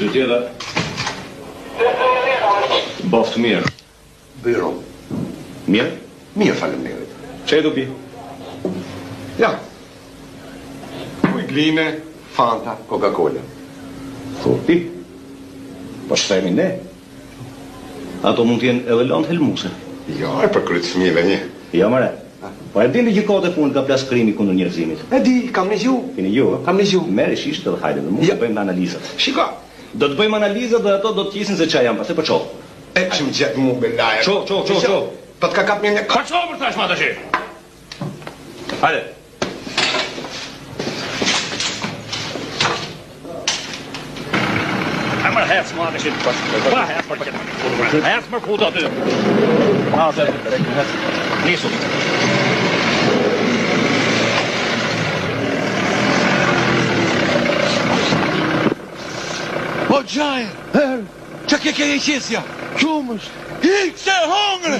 Dy tjera. Boft mirë. Byro. Mirë? Mirë, faleminderit. Çe do pi? Ja. Ujgline, Fanta, Coca-Cola. Pi. Po shtajmi ne. Ato mund t'jenë edhe lanë helmuse. Jo, e për krytë fëmijëve një. Jo, mare. Po e dini që kote punë ka plas krimi kundër njerëzimit. E di, kam një gju. Keni ju, Kam një gju. Merri shishtë dhe hajde dhe mund të bëjmë analizat. Shiko. Do të bëjmë analizat dhe ato do të qisin se qa janë, pasi për qohë. E që më gjetë mu belaje. Qo. Po të ka kap një një... Ka qo për tash ma të shi. Hajde. Hajde hec ma të shi. Pa hec për të këtë. Hec për puta të. Na se nisu. O gjaje, që ke e qesja? Qumësh, ikë se hongre!